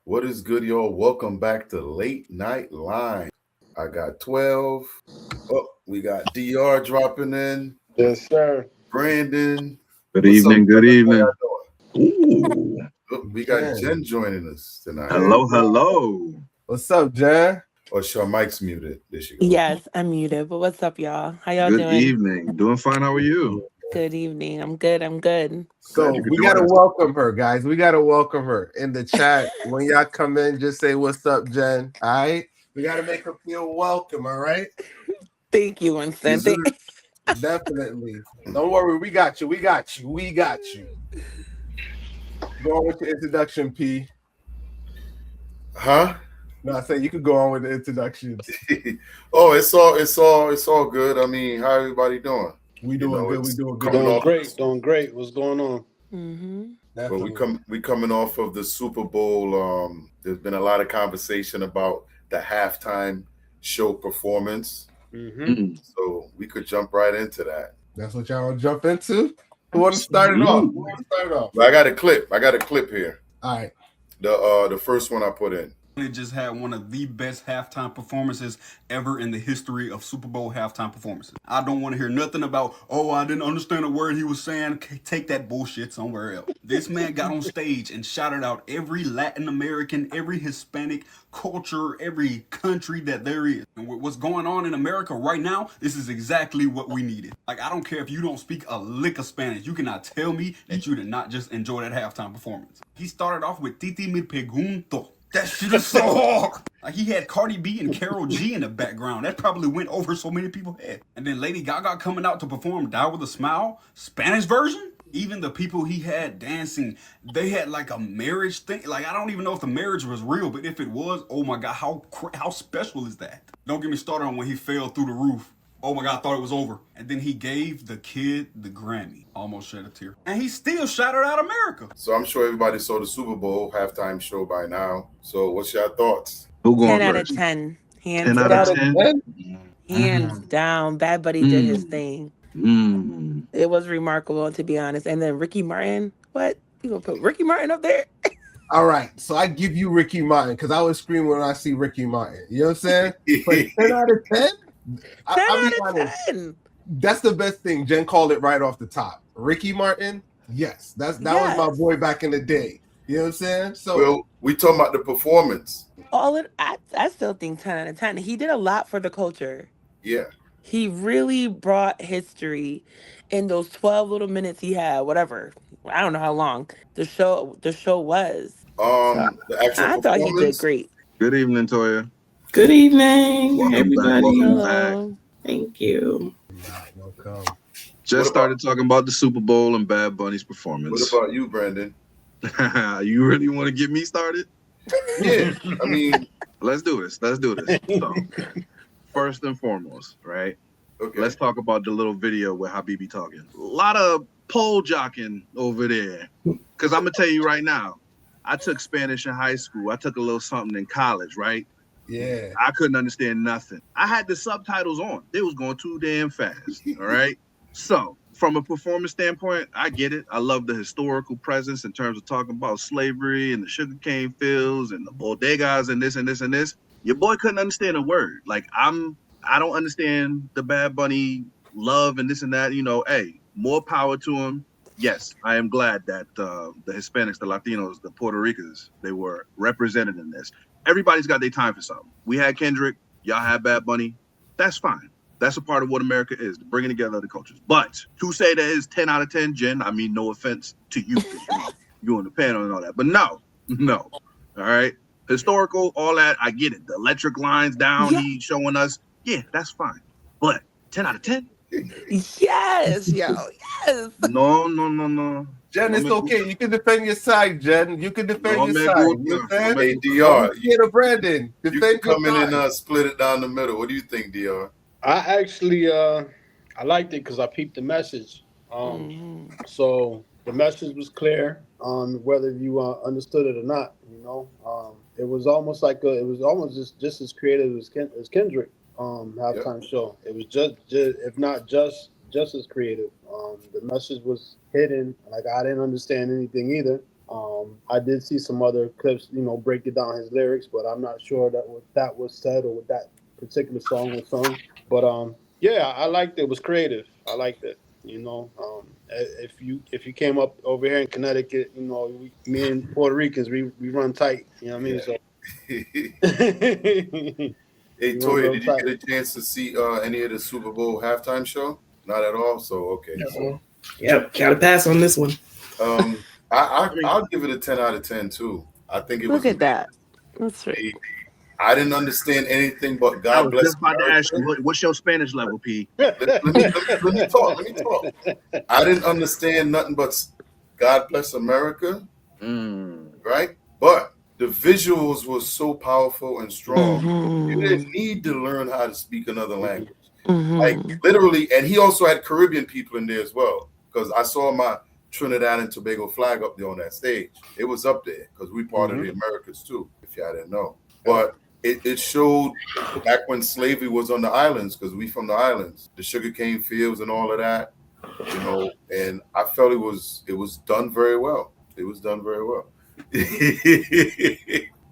What is good, y'all? Welcome back to Late Night Line. I got 12. Oh, we got DR dropping in. Yes, sir. Brandon. Good What's up, evening. Good brothers? How evening. y'all Ooh. doing? Oh, we got Jen. Jen joining us tonight. Hello, hello. What's up, Jen? Oh, sure, Mike's muted. There she goes. Yes, I'm muted. But what's up, y'all? How y'all Good doing? evening. Doing fine. How are you? Good evening. I'm good. I'm good. So Glad you could we join gotta us. welcome her, guys. We gotta welcome her in the chat. When y'all come in, just say what's up, Jen. All right. We gotta make her feel welcome. All right. Thank you, Winston. Is it? Definitely. Don't worry. We got you. We got you. We got you. Go on with your introduction, P. Huh? No, I said you could go on with the introductions. Oh, it's all good. I mean, how everybody doing? We You doing know, good. We it's doing good. coming Doing off. great, doing great. What's going on? Mm-hmm. Well, Definitely. we coming off of the Super Bowl. There's been a lot of conversation about the halftime show performance, Mm-hmm. so we could jump right into that. That's what y'all want to jump into. Who want to start it off? Who want to start it off? But I got a clip. I got a clip here. All right. The first one I put in. It just had one of the best halftime performances ever in the history of Super Bowl halftime performances. I don't want to hear nothing about, oh, I didn't understand a word he was saying. Take that bullshit somewhere else. This man got on stage and shouted out every Latin American, every Hispanic culture, every country that there is. And what's going on in America right now, this is exactly what we needed. Like, I don't care if you don't speak a lick of Spanish. You cannot tell me that you did not just enjoy that halftime performance. He started off with Titi Me Pregunto. That shit is so hard. Like, he had Cardi B and Karol G in the background. That probably went over so many people's head. And then Lady Gaga coming out to perform Die With a Smile, Spanish version. Even the people he had dancing, they had like a marriage thing. Like, I don't even know if the marriage was real, but if it was, oh my God, how special is that? Don't get me started on when he fell through the roof. Oh my God, I thought it was over. And then he gave the kid the Grammy. Almost shed a tear. And he still shouted out America. So I'm sure everybody saw the Super Bowl halftime show by now. So what's your thoughts? Who 10 going out of first? 10. Hands 10 out of down. 10? Hands Mm. down. Bad Buddy did his Mm. thing. Mm. It was remarkable, to be honest. And then Ricky Martin. What? You gonna put Ricky Martin up there? All right, so I give you Ricky Martin because I was screaming when I see Ricky Martin. You know what I'm saying? But 10 out of 10? 10 I'll be out of honest. 10. That's the best thing. Jen called it right off the top. Ricky Martin, yes. That was my Yes. boy back in the day. You know what I'm saying? So Well, we talking about the performance. I still think 10 out of 10. He did a lot for the culture. Yeah. He really brought history in those 12 little minutes he had, whatever. I don't know how long the show was. So The actual I thought he did performance. great. Good evening, Toya. Good evening, Welcome back. everybody. Welcome back. Hello. Thank you. welcome. Just What started talking about the Super Bowl and Bad Bunny's What performance. about you, Brandon? You really want to get me started? Yeah. I mean, Let's do this. Let's do this. So, first and foremost, right? okay. Let's talk about the little video with Habibi talking. A lot of pole jocking over there. Because I'm going to tell you right now, I took Spanish in high school. I took a little something in college, right? Yeah. I couldn't understand nothing. I had the subtitles on. They was going too damn fast, all right? So, from a performance standpoint, I get it. I love the historical presence in terms of talking about slavery and the sugarcane fields and the bodegas and this and this and this. Your boy couldn't understand a word. Like, I don't understand the Bad Bunny love and this and that. You know, hey, more power to him. Yes, I am glad that the Hispanics, the Latinos, the Puerto Ricans, they were represented in this. Everybody's got their time for something. We had Kendrick, y'all had Bad Bunny. That's fine. That's a part of what America is, the bringing together the cultures. But to say that is 10 out of 10, Jen, I mean, no offense to you, you on the panel and all that. But no. All right. Historical, all that, I get it. The electric lines down, Yeah. he's showing us. Yeah, that's fine. But 10 out of 10? Yes, yo. Yes. No. Jen, it's okay. You can defend your side, Jen. You can defend No your me side. gusta. You know what I'm saying? Hey, Don't DR, be scared of Brandon. you Defend can your come in side. and split it down the middle. What do you think, DR? I actually I liked it because I peeped the message. Mhm. So the message was clear on whether you understood it or not. It was almost like it was almost just as creative as Kendrick halftime show. It was just if not just as creative. The message was hidden. Like I didn't understand anything either. I did see some other clips, breaking down his lyrics, but I'm not sure that what that was said or what that particular song was sung. But yeah, I liked it. It was creative. I liked it. If you came up over here in Connecticut, me and Puerto Ricans, we run tight. You know what I mean? So Hey, we run Toya, real did you tight. get a chance to see any of the Super Bowl halftime show? Not at all. So okay. No. Yep, gotta pass on this one. I'll give it a 10 out of 10 too. I think it was Look at amazing. that. That's right. I didn't understand anything but I God was bless just about to ask America. you, what's your Spanish level, P? Let me talk. Let me talk. I didn't understand nothing but God bless America, right? But the visuals were so powerful and strong. You didn't need to learn how to speak another language. Like literally, and he also had Caribbean people in there as well. Because I saw my Trinidad and Tobago flag up there on that stage. It was up there because we part of the Americas too, if y'all didn't know. But it showed back when slavery was on the islands, because we from the islands, the sugarcane fields and all of that, and I felt it was done very well. It was done very well.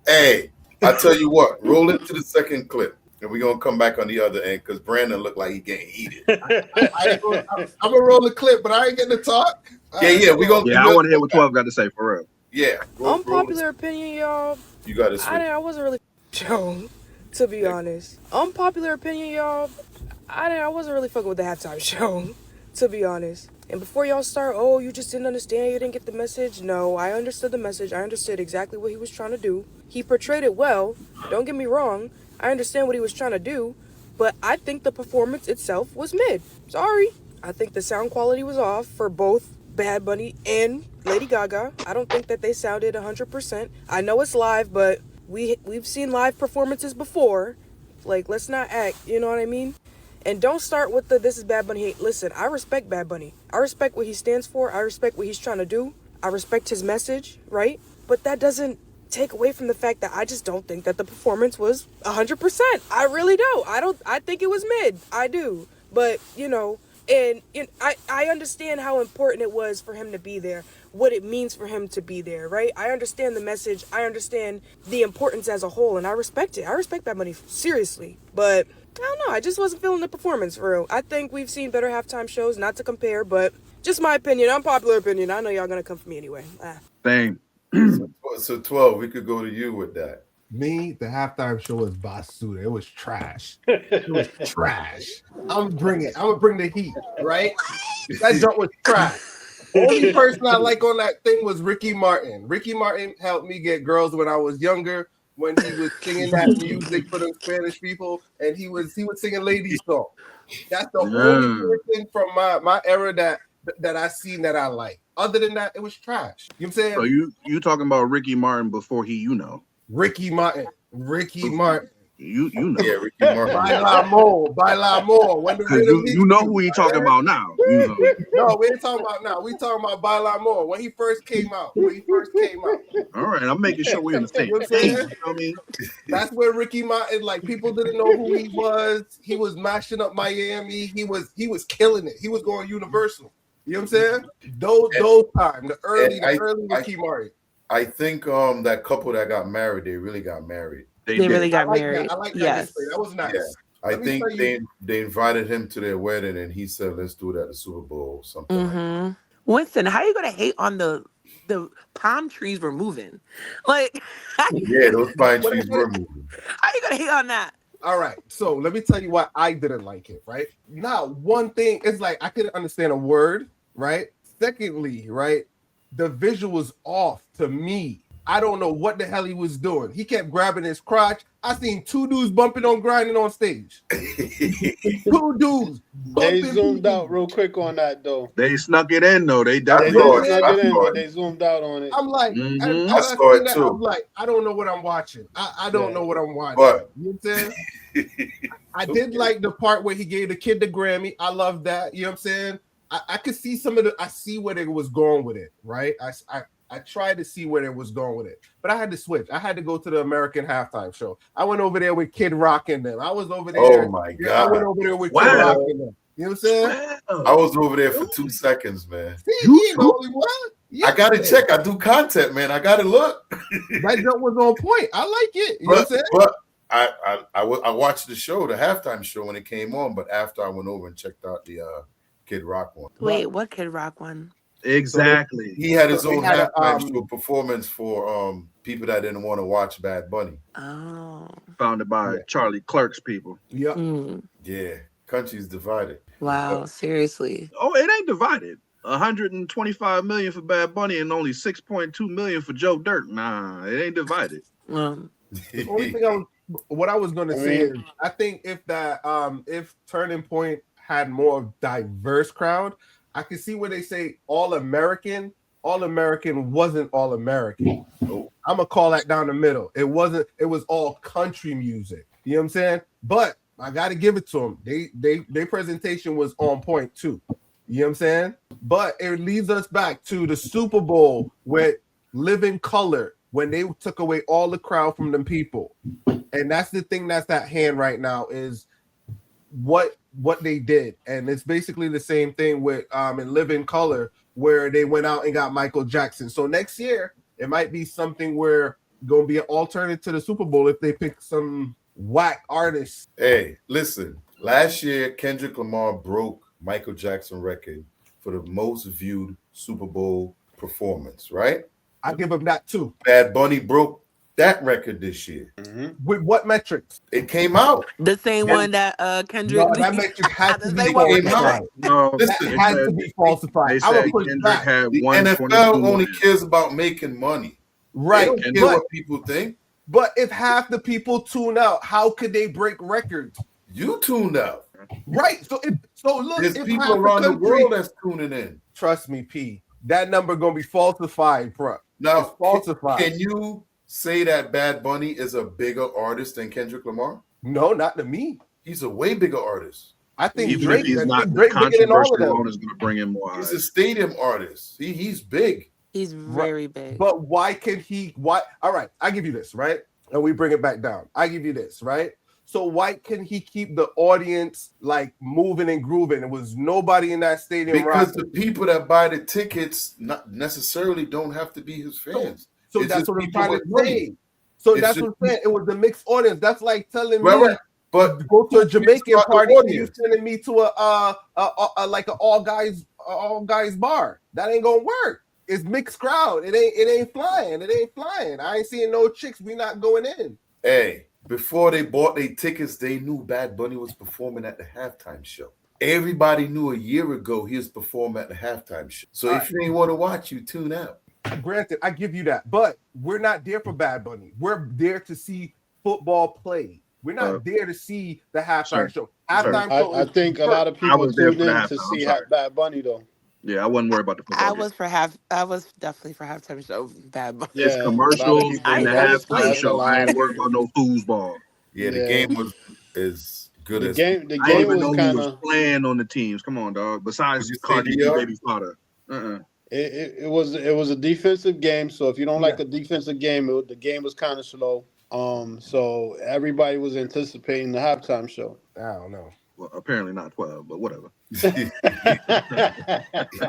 Hey, I tell you what, roll into the second clip. And we're gonna come back on the other end because Brandon looked like he getting heated. I'm gonna roll the clip, but I ain't getting to talk. Yeah, we gonna. Yeah, I want to hear what 12 got to say for real. Yeah, unpopular opinion, y'all. You got to. I wasn't really shown, to be honest. Unpopular opinion, y'all. I wasn't really fucking with the halftime show, to be honest. And before y'all start, oh, you just didn't understand, you didn't get the message. No, I understood the message. I understood exactly what he was trying to do. He portrayed it well. Don't get me wrong. I understand what he was trying to do, but I think the performance itself was mid. Sorry. I think the sound quality was off for both Bad Bunny and Lady Gaga. I don't think that they sounded 100%. I know it's live, but we've seen live performances before. Like, let's not act, you know what I mean? And don't start with this is Bad Bunny hate. Listen, I respect Bad Bunny. I respect what he stands for. I respect what he's trying to do. I respect his message, right? But that doesn't take away from the fact that I just don't think that the performance was 100%. I really don't. I think it was mid. I do. But, and I understand how important it was for him to be there, what it means for him to be there, right? I understand the message. I understand the importance as a whole, and I respect it. I respect Bad Bunny, seriously. But I don't know. I just wasn't feeling the performance for real. I think we've seen better halftime shows, not to compare, but just my opinion, unpopular opinion. I know y'all gonna come for me anyway. Same. So 12, we could go to you with that. Me, the halftime show was basura. It was trash. It was trash. I'm gonna bring the heat, right? That jump was trash. The only person I like on that thing was Ricky Martin. Ricky Martin helped me get girls when I was younger, when he was singing that music for the Spanish people, and he was singing ladies' song. That's the only person from my era that I seen that I like. Other than that, it was trash. You know what I'm saying? So you talking about Ricky Martin before Ricky Martin. You know. Yeah, Ricky Martin. Baila more. When the you know who he talking about now. No, we ain't talking about now. We talking about Baila more. When he first came out. All right, I'm making sure we understand. You know what I'm saying? I mean, that's where Ricky Martin, like, people didn't know who he was. He was mashing up Miami. He was killing it. He was going universal. You know what I'm saying? Those time, the early Ricky Martin. I think that couple that got married, they really got married. They really got married. I like that. Yes. That was nice. Yeah. I think they invited him to their wedding, and he said, "Let's do it at the Super Bowl or something." Mm-hmm. Like Winston, how are you gonna hate on the palm trees were moving? Like, yeah, those pine trees were moving. How are you gonna hate on that? All right, so let me tell you why I didn't like it. Right, now one thing is, like, I couldn't understand a word. Right. Secondly, right, the visual was off to me. I don't know what the hell he was doing. He kept grabbing his crotch. I seen two dudes grinding on stage. Two dudes. They zoomed out real quick on that, though. They snuck it in, though. They zoomed out on it. I'm like, I saw it too. I'm like, I don't know what I'm watching. I don't know what I'm watching. But you know what I'm saying? I did like the part where he gave the kid the Grammy. I love that. You know what I'm saying? I could see I see where they was going with it, right? I tried to see where it was going with it, but I had to switch. I had to go to the American halftime show. I went over there with Kid Rock and them. I was over there. Oh my God! I went over there with Kid Rock and them. You know what I'm saying? I was over there for 2 seconds, man. See, he ain't the only one. I gotta check. I do content, man. I gotta look. That jump was on point. I like it. You know what I'm saying? But I watched the show, the halftime show when it came on. But after I went over and checked out the Kid Rock one. Wait, what Kid Rock one? Exactly. He had his own halftime show performance for people that didn't want to watch Bad Bunny. Oh. Founded by Charlie Clerk's people. Yeah. Yeah. Country's divided. Wow, seriously. Oh, it ain't divided. 125 million for Bad Bunny and only 6.2 million for Joe Dirt. Nah, it ain't divided. The only thing what I was gonna say is I think if that if Turning Point had more diverse crowd, I can see where they say all American wasn't all American. I'm gonna call that down the middle. It wasn't, it was all country music. You know what I'm saying? But I gotta give it to them. Their presentation was on point too. You know what I'm saying? But it leads us back to the Super Bowl with Living Color when they took away all the crowd from them people. And that's the thing that's at hand right now is what they did. And it's basically the same thing with in Living Color where they went out and got Michael Jackson. So next year it might be something where gonna be an alternative to the Super Bowl if they pick some whack artists. Hey, listen, last year Kendrick Lamar broke Michael Jackson record for the most viewed Super Bowl performance, right? I give him that too. Bad Bunny broke that record this year. With what metrics? It came out. The same one that Kendrick. No, that metric had to be falsified. No, Listen, that had to be falsified. They I said would push Kendrick back. had The 122 NFL only million. cares about making money. Right. They don't care what people think. But if half the people tune out, how could they break records? You tuned out. Right. So look, There's if people half around the country- world that's tuning in. Trust me, P. That number gonna be falsified, bro. Now, It's falsified. can you say that Bad Bunny is a bigger artist than Kendrick Lamar? No, not to me. He's a way bigger artist. I think Even Drake, if he's I not think Drake bigger than all of controversial, them. is going to bring in more He's eyes. a stadium artist. He's big. He's very big. But why can he? Why? All right, I give you this, right? And we bring it back down. I give you this, right? So why can he keep the audience like moving and grooving? It was nobody in that stadium. Because rocking. the people that buy the tickets not necessarily don't have to be his fans. So It's that's just what I'm people trying with to money. say. So It's that's just what I'm saying. It was the mixed audience. That's like telling Right, me right. But go to a Jamaican about the party and you audience. sending me to a like an all guys bar. That ain't gonna work. It's mixed crowd. It ain't flying. It ain't flying. I ain't seeing no chicks. We not going in. Hey, before they bought their tickets, they knew Bad Bunny was performing at the halftime show. Everybody knew a year ago he was performing at the halftime show. So if you ain't want to watch, you tune out. Granted, I give you that, but we're not there for Bad Bunny. We're there to see football play. We're not there to see the halftime show. Halftime show. I think a lot of people was there tuned for the in to halftime, see I'm sorry. Bad Bunny though. Yeah, I wasn't worried about the football I game. was definitely for halftime show. Bad Bunny. It's Yeah, commercials a lot of people- and the I was halftime asleep. show. I ain't worried about no foosball. Yeah, the Yeah. game was as good The as game I didn't was even know kind who was of playing on the teams. Come on, dog. Besides Did you say Cardi B, DR? Baby Fodder. it was a defensive game. So if you don't like a defensive game, the game was kind of slow. So everybody was anticipating the halftime show. I don't know. Well, apparently not 12, but whatever. I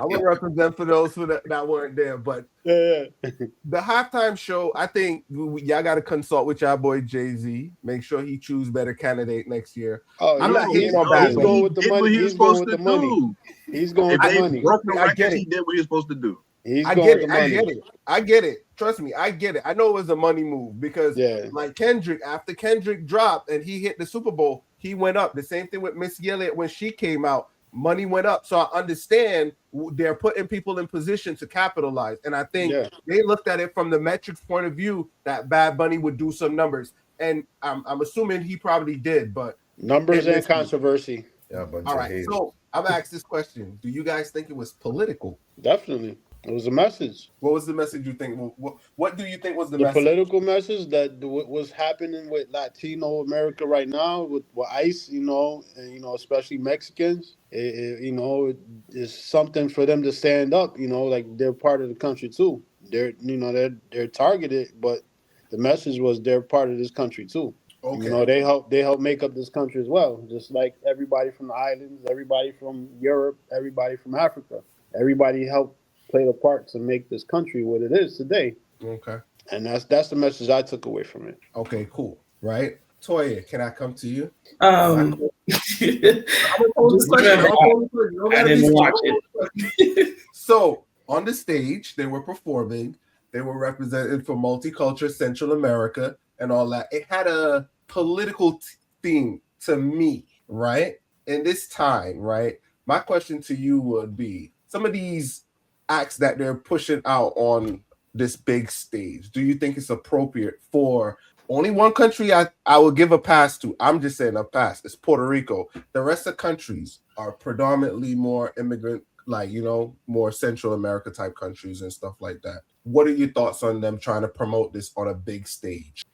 would represent for those who that weren't there, but Yeah. the halftime show, I think y'all got to consult with y'all boy Jay-Z. Make sure he choose better candidate next year. Oh, I'm not hating on he's Bad Bunny. going with the Did what money. he was He's going supposed with to the money. do. He's going with If the they money. broke the I get records, it. he did what he was supposed to do. He's I going get with it. the I money. get it. I get it. Trust me, I get it. I know it was a money move because, Yeah. like Kendrick, after Kendrick dropped and he hit the Super Bowl, he went up. The same thing with Missy Elliott when she came out, money went up. So I understand they're putting people in position to capitalize, and I think they looked at it from the metrics point of view that Bad Bunny would do some numbers, and I'm assuming he probably did, but Numbers and controversy. Yeah, a bunch all of right. haters. So I'm gonna ask this question: do you guys think it was political? Definitely. It was a message. What was the message you think? What do you think was the The message? political message that what was happening with Latino America right now with ICE, and especially Mexicans, it is something for them to stand up. Like they're part of the country too. They're targeted, but the message was they're part of this country too. You know, they help make up this country as well. Just like everybody from the islands, everybody from Europe, everybody from Africa, everybody helped play the part to make this country what it is today. Okay. And that's the message I took away from it. Okay, cool. Right? Toya, can I come to you? Um, I didn't watch it. So on the stage, they were performing. They were represented for multicultural Central America and all that. It had a political theme to me, right? In this time, right? My question to you would be: some of these acts that they're pushing out on this big stage, do you think it's appropriate for only one country I will give a pass to? I'm just saying a pass. It's Puerto Rico. The rest of countries are predominantly more immigrant, like, you know, more Central America type countries and stuff like that. What are your thoughts on them trying to promote this on a big stage?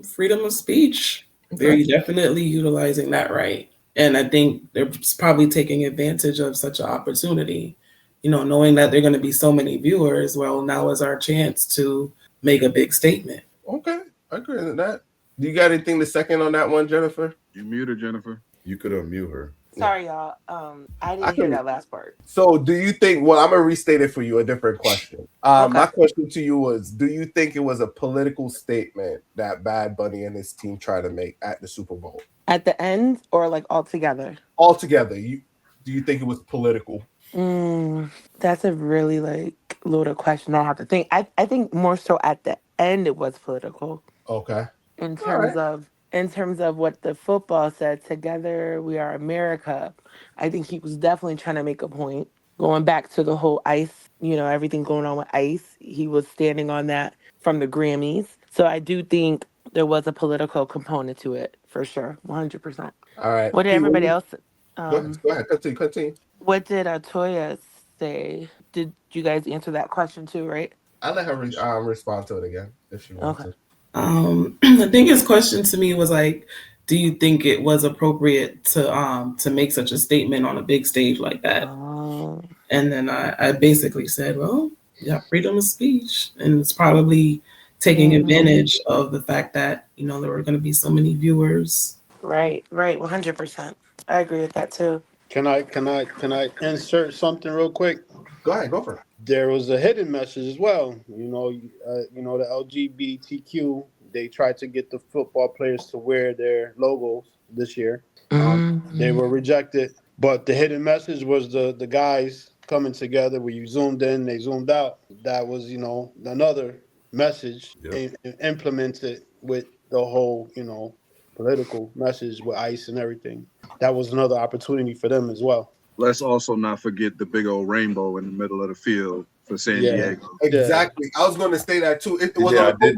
Freedom of speech. They're definitely utilizing that right. And I think they're probably taking advantage of such an opportunity. You know, knowing that there are going to be so many viewers, well, now is our chance to make a big statement. Okay, I agree with that. Do you got anything to second on that one, Jennifer? You mute her, Jennifer. You could unmute her. Sorry, y'all. I didn't hear that last part. So do you think, well, I'm going to restate it for you, a different question. My question to you was, do you think it was a political statement that Bad Bunny and his team tried to make at the Super Bowl? At the end or like altogether? Altogether. Do you think it was political? That's a really like loaded question. I have to think. I think more so at the end it was political. Okay. In terms of what the football said, together we are America. I think he was definitely trying to make a point. Going back to the whole ICE, you know, everything going on with ICE, he was standing on that from the Grammys. So I do think there was a political component to it for sure, 100%. All right. What did everybody else? Go ahead. Continue. What did Toya say? Did you guys answer that question too? Right? I'll let her respond to it again if she wants to. I think his question to me was like, do you think it was appropriate to make such a statement on a big stage like that? And then I basically said, well, yeah, freedom of speech, and it's probably taking advantage of the fact that, you know, there were going to be so many viewers. Right, 100%. I agree with that too. Can I insert something real quick? Go ahead, go for it. There was a hidden message as well. You know, the LGBTQ. They tried to get the football players to wear their logos this year. They were rejected. But the hidden message was the guys coming together. Where you zoomed in, they zoomed out. That was, you know, another message implemented with the whole, you know, political message with ICE and everything. That was another opportunity for them as well. Let's also not forget the big old rainbow in the middle of the field for San Diego. Exactly. I was going to say that too. It was on the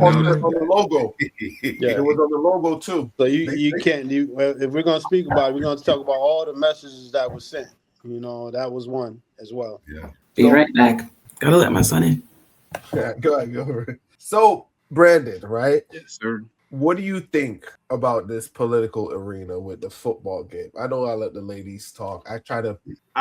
logo. It was on the logo too. So you can't. If we're going to speak about it, we're going to talk about all the messages that were sent. You know, that was one as well. Yeah. Be right back. Gotta let my son in. Yeah, go ahead. So, Brandon, right? Yes, sir. What do you think about this political arena with the football game? I know I let the ladies talk. I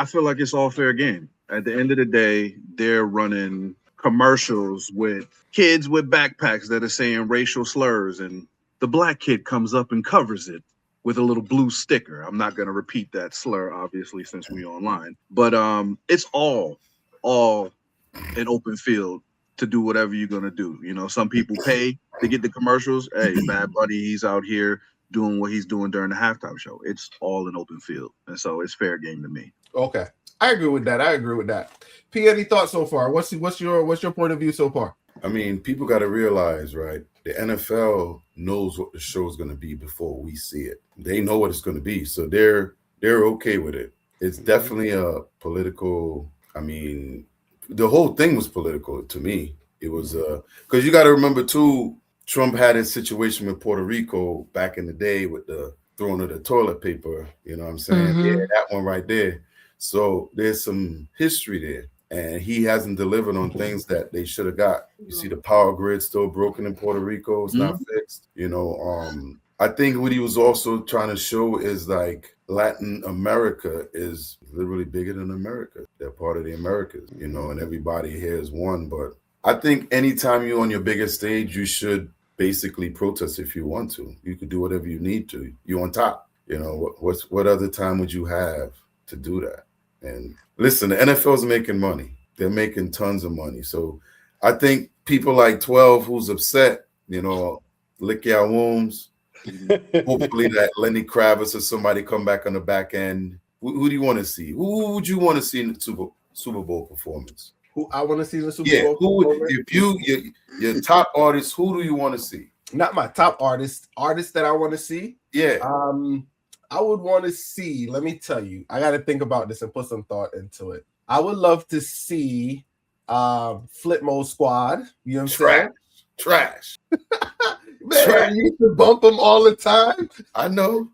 feel like it's all fair game. At the end of the day, they're running commercials with kids with backpacks that are saying racial slurs, and the black kid comes up and covers it with a little blue sticker. I'm not going to repeat that slur, obviously, since we're online. But it's all an open field to do whatever you're going to do. You know, some people pay to get the commercials. Hey, Bad Bunny, he's out here doing what he's doing during the halftime show. It's all an open field. And so it's fair game to me. Okay. I agree with that. P, any thoughts so far? What's your point of view so far? I mean, people got to realize, right? The NFL knows what the show is going to be before we see it. They know what it's going to be. So they're okay with it. It's definitely a political, I mean, the whole thing was political to me. It was because you got to remember too, Trump had his situation with Puerto Rico back in the day with the throwing of the toilet paper. You know what I'm saying? Yeah, that one right there. So there's some history there, and he hasn't delivered on things that they should have got. You see, the power grid still broken in Puerto Rico. It's not fixed. You know, I think what he was also trying to show is like Latin America is literally bigger than America. They're part of the Americas, you know, and everybody here is one. But I think anytime you're on your biggest stage, you should basically protest if you want to. You could do whatever you need to. You're on top. You know, what other time would you have to do that? And listen, the NFL's making money. They're making tons of money. So I think people like 12 who's upset, you know, lick your wounds. Hopefully that Lenny Kravitz or somebody come back on the back end. Who do you want to see? Who would you want to see in the Super Bowl performance? Who I want to see in the Super Yeah, Bowl? if your top artist, who do you want to see? Not my top artist that I want to see. Yeah. I would want to see, let me tell you, I got to think about this and put some thought into it. I would love to see Flip Mode Squad. You know what I'm saying? Trash. Man, you used to bump them all the time. I know.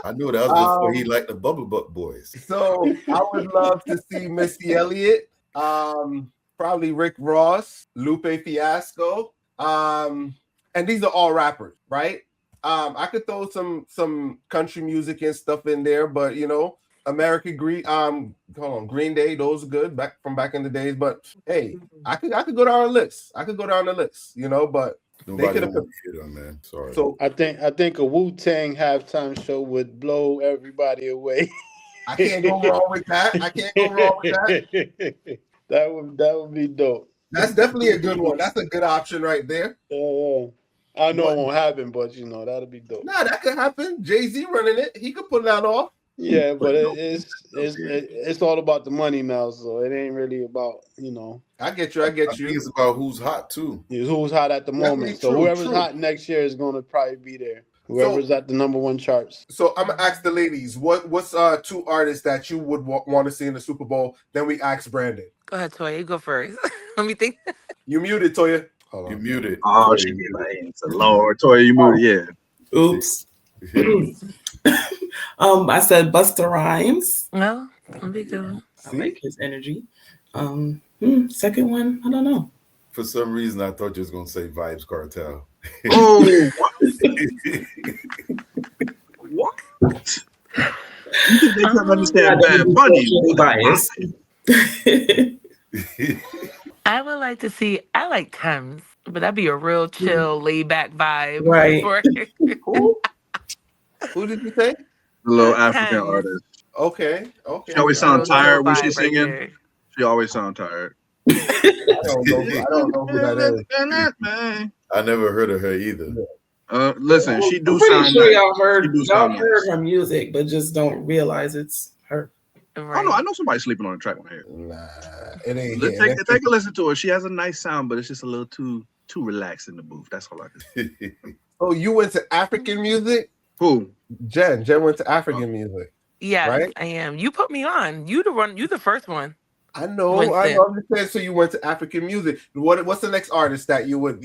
I knew that was before he liked the Bubble Butt Boys. So I would love to see Missy Elliott, probably Rick Ross, Lupe Fiasco, and these are all rappers, right? I could throw some country music and stuff in there, but you know, Green Day, those are good back in the days. But hey, I could go down the list. You know, but nobody wants to hear them, man. Sorry. So I think a Wu-Tang halftime show would blow everybody away. I can't go wrong with that. That would be dope. That's definitely a good one. That's a good option right there. I know it won't happen, but you know that'll be dope. Nah, that could happen. Jay-Z running it, he could pull that off. Yeah, but it's all about the money now, so it ain't really about, you know. I get you. I think it's about who's hot too. It's who's hot at the moment. So whoever's hot next year is going to probably be there. Whoever's at the number one charts. So I'm gonna ask the ladies, what's two artists that you would want to see in the Super Bowl? Then we ask Brandon. Go ahead, Toya. You go first. Let me think. You muted, Toya. Hold on. You muted. Oh, she be like, Lord, Toya, you muted. Yeah. Oops. I said Busta Rhymes. No, I'll be good. I like his energy. Second one, I don't know. For some reason, I thought you was gonna say Vibes Cartel. Oh, what? You think they can understand Bad Bunny? Bias. I would like to see. I like Thames, but that'd be a real chill, laid back vibe. Right. Who did you say? The little African artist. Okay. She always sound tired when she's singing. She always sound tired. I don't know who that is. I never heard of her either. Listen, she do I'm pretty sound sure nice. y'all heard her music, but just don't realize it's her. Right. I know somebody sleeping on the track on here. Nah, it ain't. Take a listen to her. She has a nice sound, but it's just a little too relaxed in the booth. That's all I can. Oh, you went to African music? Who? Jen went to African music. Yeah, right? I am. You put me on. You the first one. I know. I understand. So you went to African music. What's the next artist that you would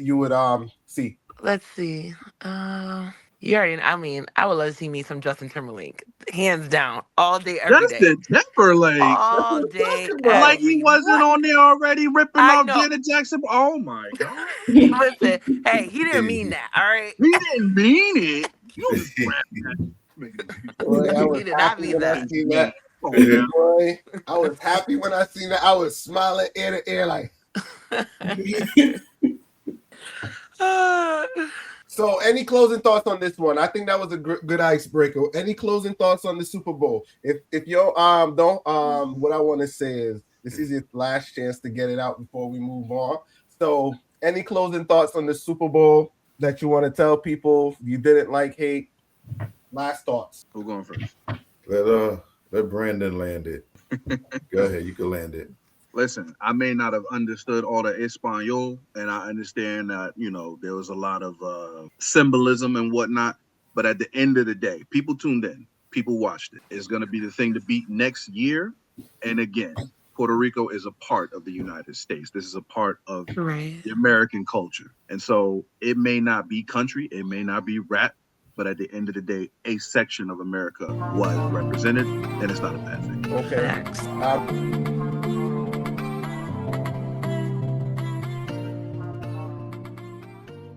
see? Let's see. You already. I mean, I would love to see me some Justin Timberlake, hands down, all day, every day. Justin Timberlake, all day, like he wasn't on there already ripping off Janet Jackson. Oh my god! Listen, hey, he didn't mean that. All right, he didn't mean it. You he did not mean that. Boy, I was happy when I seen that. I was smiling ear to ear like. So, any closing thoughts on this one? I think that was a good icebreaker. Any closing thoughts on the Super Bowl? If you don't, what I want to say is this is your last chance to get it out before we move on. So, any closing thoughts on the Super Bowl that you want to tell people you didn't like, hate? Last thoughts. Who's going first? Let Brandon land it. Go ahead, you can land it. Listen, I may not have understood all the Espanol, and I understand that, you know, there was a lot of symbolism and whatnot. But at the end of the day, people tuned in. People watched it. It's going to be the thing to beat next year. And again, Puerto Rico is a part of the United States. This is a part of the American culture. And so it may not be country. It may not be rap. But at the end of the day, a section of America was represented. And it's not a bad thing. Okay.